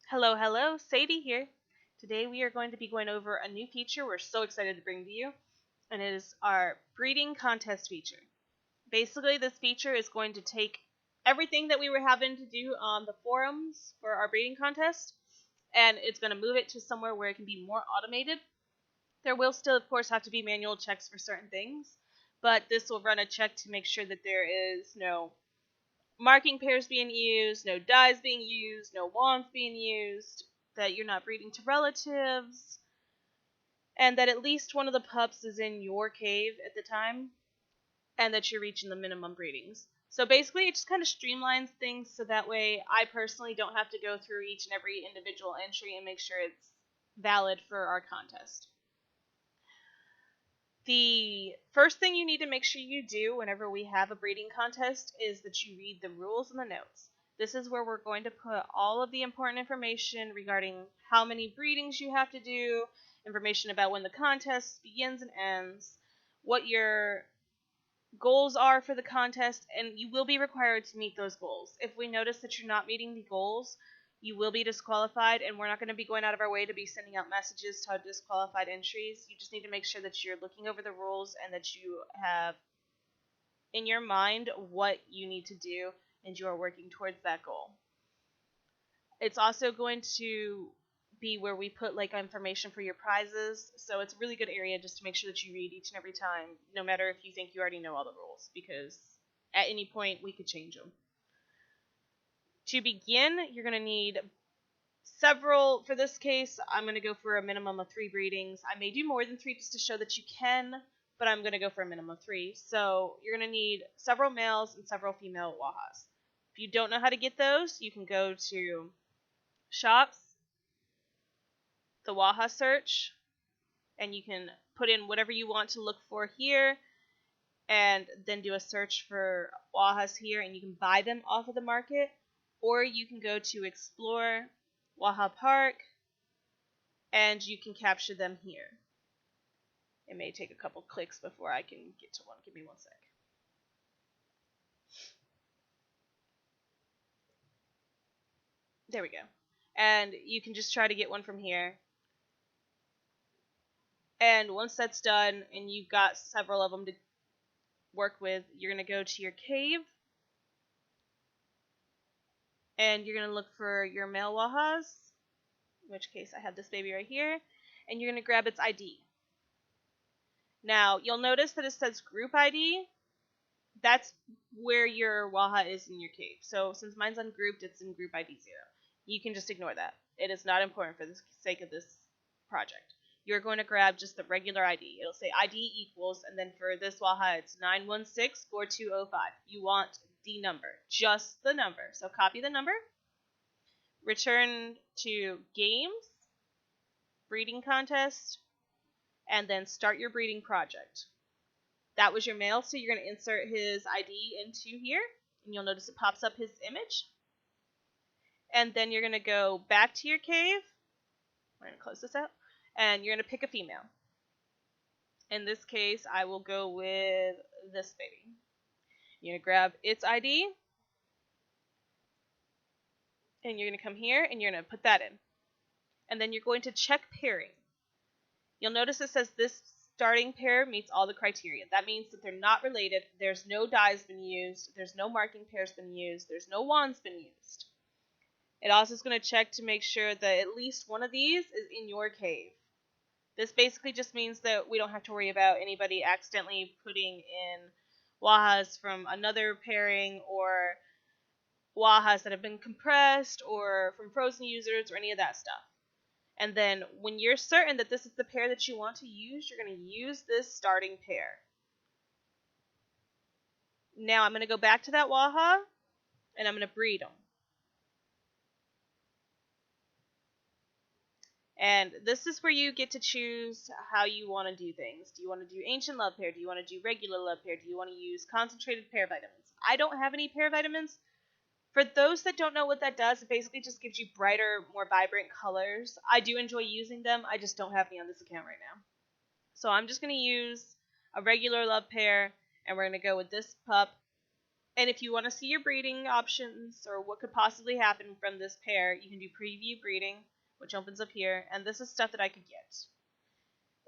Hello, hello, Sadie here. Today we are going to be going over a new feature we're so excited to bring to you, and it is our breeding contest feature. Basically, this feature is going to take everything that we were having to do on the forums for our breeding contest, and it's going to move it to somewhere where it can be more automated. There will still, of course, have to be manual checks for certain things, but this will run a check to make sure that there is no marking pairs being used, no dyes being used, no wands being used, that you're not breeding to relatives, and that at least one of the pups is in your cave at the time, and that you're reaching the minimum breedings. So basically, it just kind of streamlines things so that way I personally don't have to go through each and every individual entry and make sure it's valid for our contest. The first thing you need to make sure you do whenever we have a breeding contest is that you read the rules and the notes. This is where we're going to put all of the important information regarding how many breedings you have to do, information about when the contest begins and ends, what your goals are for the contest, and you will be required to meet those goals. If we notice that you're not meeting the goals, you will be disqualified, and we're not going to be going out of our way to be sending out messages to disqualified entries. You just need to make sure that you're looking over the rules and that you have in your mind what you need to do and you are working towards that goal. It's also going to be where we put like information for your prizes, so it's a really good area just to make sure that you read each and every time, no matter if you think you already know all the rules, because at any point we could change them. To begin, you're going to need several. For this case, I'm going to go for a minimum of 3 breedings. I may do more than 3 just to show that you can, but I'm going to go for a minimum of 3. So you're going to need several males and several female Wahas. If you don't know how to get those, you can go to shops, the Waha search, and you can put in whatever you want to look for here, and then do a search for Wahas here, and you can buy them off of the market, or you can go to Explore Waha Park, and you can capture them here. It may take a couple clicks before I can get to one. Give me one sec. There we go. And you can just try to get one from here. And once that's done, and you've got several of them to work with, you're going to go to your cave, and you're going to look for your male Wahas, in which case I have this baby right here, and you're going to grab its ID. Now, you'll notice that it says group ID. That's where your Waha is in your cave. So since mine's ungrouped, it's in group ID 0. You can just ignore that. It is not important for the sake of this project. You're going to grab just the regular ID. It'll say ID equals, and then for this Waha, it's 9164205. You want the number, just the number. So copy the number, return to games, breeding contest, and then start your breeding project. That was your male, so you're going to insert his ID into here, and you'll notice it pops up his image. And then you're going to go back to your cave. I'm going to close this out. And you're going to pick a female. In this case, I will go with this baby. You're going to grab its ID, and you're going to come here, and you're going to put that in. And then you're going to check pairing. You'll notice it says this starting pair meets all the criteria. That means that they're not related. There's no dyes been used. There's no marking pairs been used. There's no wands been used. It also is going to check to make sure that at least one of these is in your cave. This basically just means that we don't have to worry about anybody accidentally putting in Wahas from another pairing, or Wahas that have been compressed, or from frozen users, or any of that stuff. And then when you're certain that this is the pair that you want to use, you're going to use this starting pair. Now I'm going to go back to that Waha, and I'm going to breed them. And this is where you get to choose how you want to do things. Do you want to do ancient love pair? Do you want to do regular love pair? Do you want to use concentrated pair vitamins? I don't have any pair vitamins. For those that don't know what that does, it basically just gives you brighter, more vibrant colors. I do enjoy using them. I just don't have any on this account right now. So I'm just going to use a regular love pair, and we're going to go with this pup And if you want to see your breeding options or what could possibly happen from this pair, you can do preview breeding, which opens up here, and this is stuff that I could get.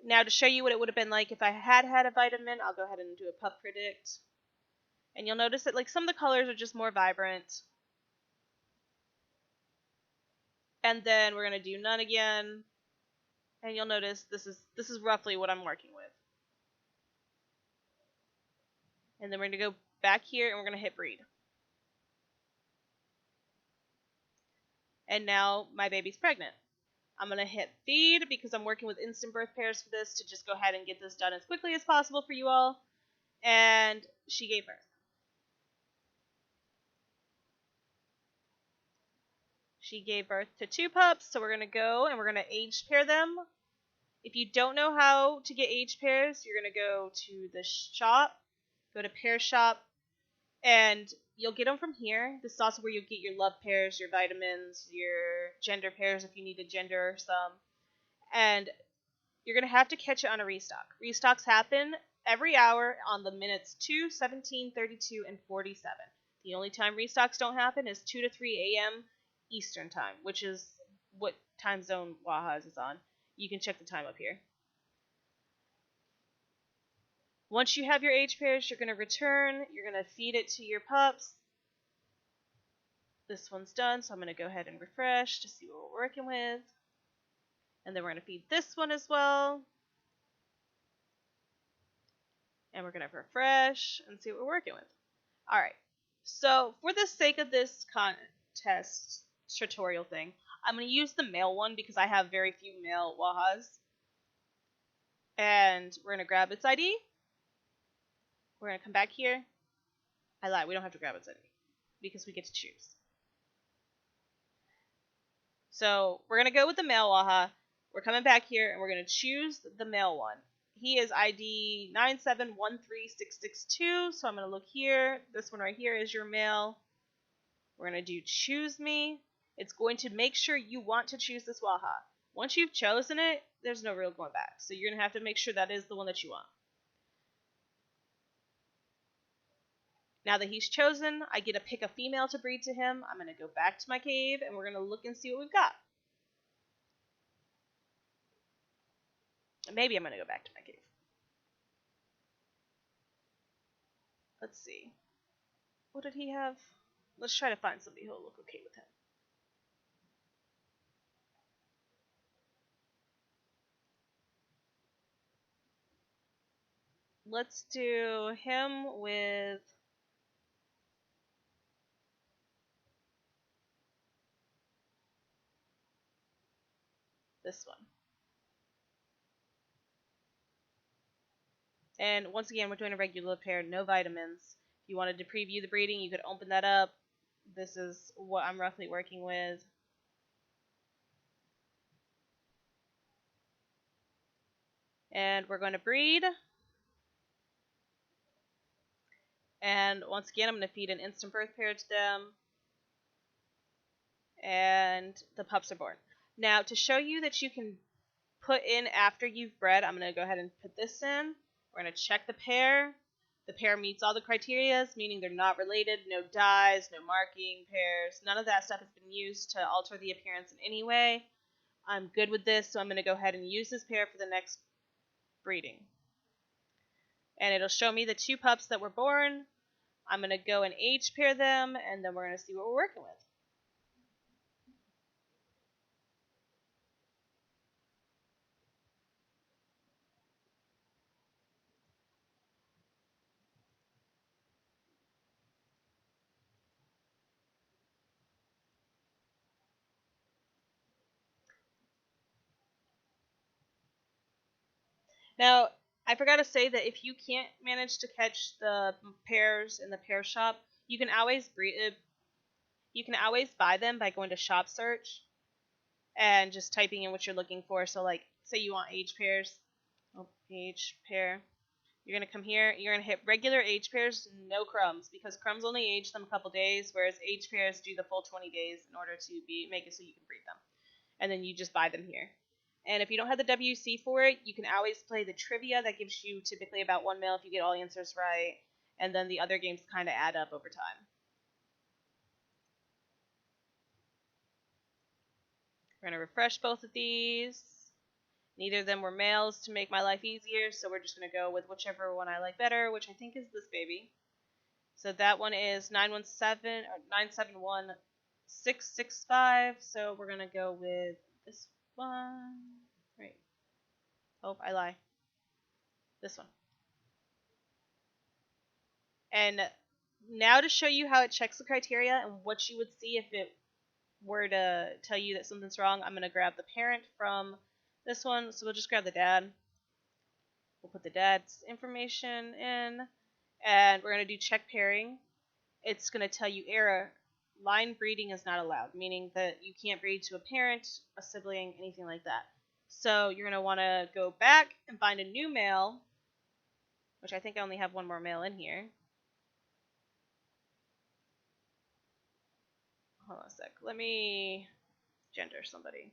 Now, to show you what it would have been like if I had had a vitamin, I'll go ahead and do a pup predict. And you'll notice that like some of the colors are just more vibrant. And then we're going to do none again. And you'll notice this is roughly what I'm working with. And then we're going to go back here and we're going to hit breed. And now my baby's pregnant. I'm going to hit feed because I'm working with instant birth pairs for this to just go ahead and get this done as quickly as possible for you all. And she gave birth. She gave birth to 2 pups, so we're going to go and we're going to age pair them. If you don't know how to get age pairs, you're going to go to the shop, go to pair shop, and you'll get them from here. This is also where you'll get your love pairs, your vitamins, your gender pairs if you need to gender some. And you're going to have to catch it on a restock. Restocks happen every hour on the minutes 2, 17, 32, and 47. The only time restocks don't happen is 2 to 3 a.m. Eastern time, which is what time zone Waha's is on. You can check the time up here. Once you have your age pairs, you're going to return. You're going to feed it to your pups. This one's done, so I'm going to go ahead and refresh to see what we're working with. And then we're going to feed this one as well. And we're going to refresh and see what we're working with. Alright, so for the sake of this contest tutorial thing, I'm going to use the male one because I have very few male Wahas. And we're going to grab its ID. We're going to come back here. I lied, we don't have to grab its ID because we get to choose. So we're going to go with the male Waha. We're coming back here and we're going to choose the male one. He is ID 9713662, so I'm going to look here. This one right here is your male. We're going to do choose me. It's going to make sure you want to choose this Waha. Once you've chosen it, there's no real going back. So you're going to have to make sure that is the one that you want. Now that he's chosen, I get to pick a female to breed to him. I'm going to go back to my cave and we're going to look and see what we've got. Maybe I'm going to go back to my cave. Let's see. What did he have? Let's try to find somebody who'll look okay with him. Let's do him with this one. And once again, we're doing a regular pair, no vitamins. If you wanted to preview the breeding, you could open that up. This is what I'm roughly working with. And we're going to breed. And once again, I'm going to feed an instant birth pair to them. And the pups are born. Now, to show you that you can put in after you've bred, I'm going to go ahead and put this in. We're going to check the pair. The pair meets all the criteria, meaning they're not related, no dyes, no marking pairs. None of that stuff has been used to alter the appearance in any way. I'm good with this, so I'm going to go ahead and use this pair for the next breeding. And it'll show me the 2 pups that were born. I'm going to go and age pair them, and then we're going to see what we're working with. Now, I forgot to say that if you can't manage to catch the pairs in the pair shop, you can always buy them by going to shop search and just typing in what you're looking for. So like, say you want age pairs. Oh, age pair. You're going to come here, you're going to hit regular age pairs, no crumbs, because crumbs only age them a couple days, whereas age pairs do the full 20 days in order to make it so you can breed them. And then you just buy them here. And if you don't have the WC for it, you can always play the trivia. That gives you typically about 1 mil if you get all answers right. and then the other games kind of add up over time. We're going to refresh both of these. Neither of them were males to make my life easier, so we're just going to go with whichever one I like better, which I think is this baby. So that one is 971-665, so we're going to go with this one. Right. Oh, I lie. This one. And now to show you how it checks the criteria and what you would see if it were to tell you that something's wrong, I'm going to grab the parent from this one. So we'll just grab the dad. We'll put the dad's information in, and we're going to do check pairing. It's going to tell you error. Line breeding is not allowed, meaning that you can't breed to a parent, a sibling, anything like that. So you're going to want to go back and find a new male, which I think I only have one more male in here. Hold on a sec. Let me gender somebody.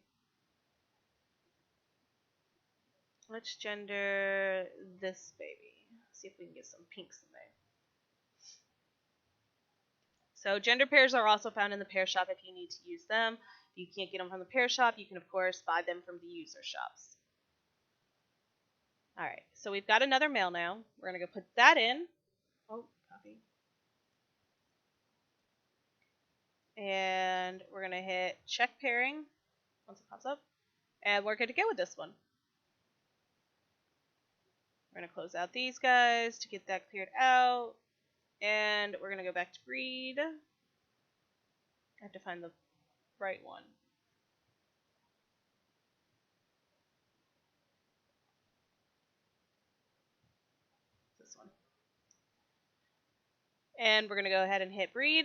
Let's gender this baby. See if we can get some pinks in there. So gender pairs are also found in the pair shop if you need to use them. If you can't get them from the pair shop, you can of course buy them from the user shops. Alright, so we've got another male now. We're going to go put that in. Oh, copy. And we're going to hit check pairing once it pops up. And we're good to go with this one. We're going to close out these guys to get that cleared out. And we're going to go back to breed. I have to find the right one. This one. And we're going to go ahead and hit breed.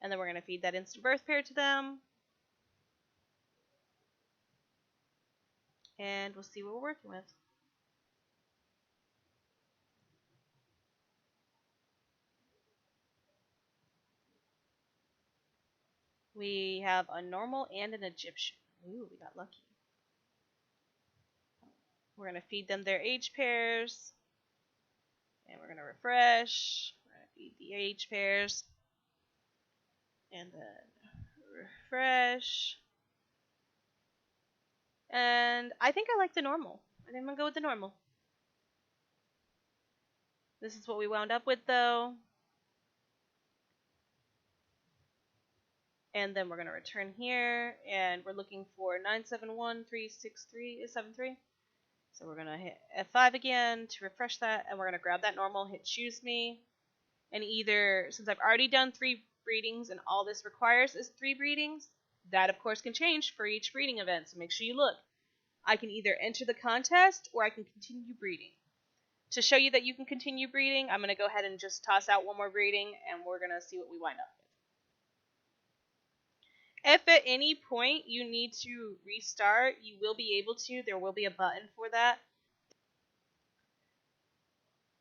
And then we're going to feed that instant birth pair to them. And we'll see what we're working with. We have a normal and an Egyptian. Ooh, we got lucky. We're going to feed them their age pairs. And we're going to refresh. We're going to feed the age pairs. And then refresh. And I think I like the normal. I think I'm going to go with the normal. This is what we wound up with, though. And then we're going to return here. And we're looking for 971-363-73. So we're going to hit F5 again to refresh that. And we're going to grab that normal, hit choose me. And either, since I've already done 3 breedings and all this requires is 3 breedings, that of course can change for each breeding event. So make sure you look. I can either enter the contest or I can continue breeding. To show you that you can continue breeding, I'm going to go ahead and just toss out one more breeding and we're going to see what we wind up with. If at any point you need to restart, you will be able to. There will be a button for that.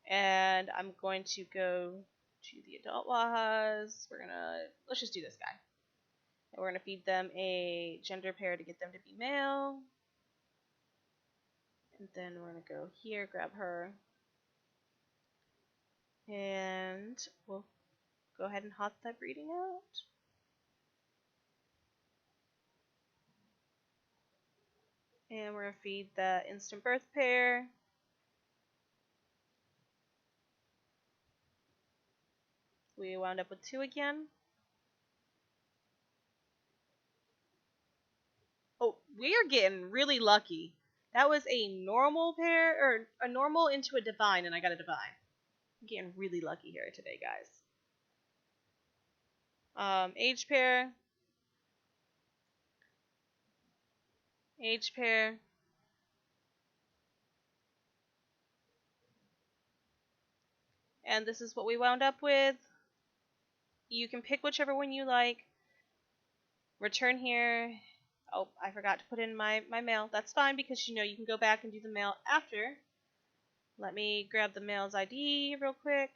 And I'm going to go to the adult Wahas. Let's just do this guy. And we're going to feed them a gender pair to get them to be male. And then we're going to go here, grab her. And we'll go ahead and hop that breeding out. And we're going to feed the instant birth pair. We wound up with 2 again. Oh, we are getting really lucky. That was a normal pair, or a normal into a divine, and I got a divine. I'm getting really lucky here today, guys. Age pair. Age pair. And this is what we wound up with. You can pick whichever one you like. Return here. Oh, I forgot to put in my mail. That's fine because you can go back and do the mail after. Let me grab the mail's ID real quick.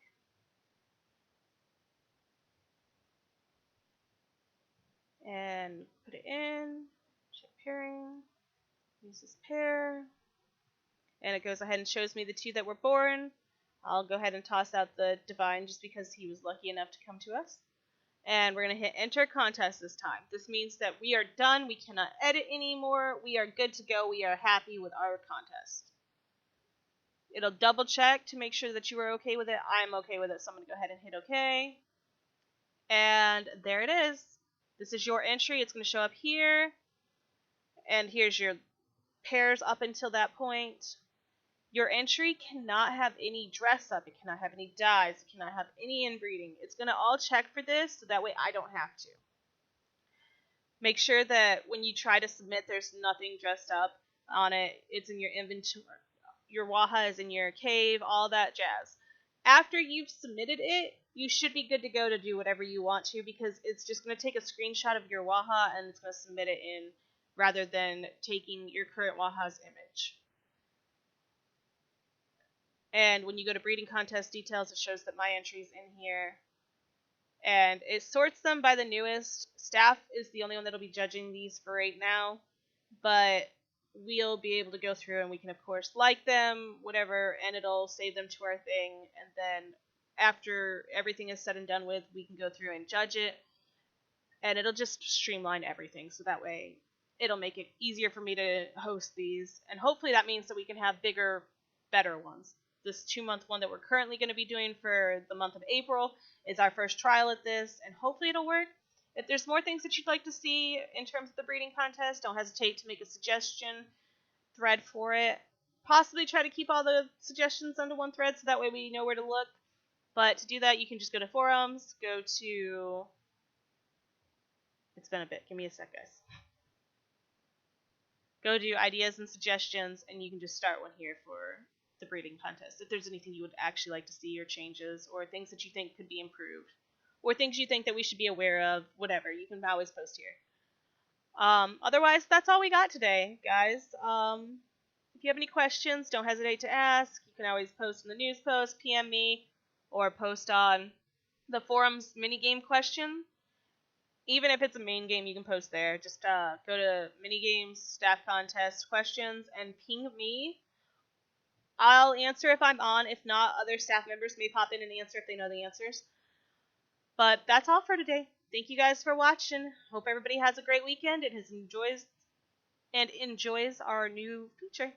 And put it in. Check pairing. Use this pair. and it goes ahead and shows me the 2 that were born. I'll go ahead and toss out the divine just because he was lucky enough to come to us. And we're going to hit enter contest this time. This means that we are done. We cannot edit anymore. We are good to go. We are happy with our contest. It'll double check to make sure that you are okay with it. I'm okay with it, so I'm going to go ahead and hit OK. And there it is. This is your entry. It's going to show up here. And here's your pairs up until that point. Your entry cannot have any dress up. It cannot have any dyes. It cannot have any inbreeding. It's going to all check for this, so that way I don't have to. Make sure that when you try to submit, there's nothing dressed up on it. It's in your inventory. Your Waha is in your cave, all that jazz. After you've submitted it, you should be good to go to do whatever you want to, because it's just going to take a screenshot of your Waha and it's going to submit it in rather than taking your current Waha's image. And when you go to breeding contest details, it shows that my entry's in here. And it sorts them by the newest. Staff is the only one that'll be judging these for right now. But we'll be able to go through and we can, of course, like them, whatever, and it'll save them to our thing. And then after everything is said and done with, we can go through and judge it. And it'll just streamline everything. So that way it'll make it easier for me to host these. And hopefully that means that we can have bigger, better ones. This 2-month one that we're currently going to be doing for the month of April is our first trial at this, and hopefully it'll work. If there's more things that you'd like to see in terms of the breeding contest, don't hesitate to make a suggestion thread for it. Possibly try to keep all the suggestions under one thread so that way we know where to look. But to do that, you can just go to forums, go to... It's been a bit. Give me a sec, guys. Go to ideas and suggestions, and you can just start one here for the breeding contest. If there's anything you would actually like to see or changes, or things that you think could be improved, or things you think that we should be aware of, whatever, you can always post here. Otherwise, that's all we got today, guys. If you have any questions, don't hesitate to ask. You can always post in the news post, PM me, or post on the forums minigame question. Even if it's a main game, you can post there. Just go to minigames, staff contest questions, and ping me. I'll answer if I'm on. If not, other staff members may pop in and answer if they know the answers. But that's all for today. Thank you guys for watching. Hope everybody has a great weekend and enjoys our new feature.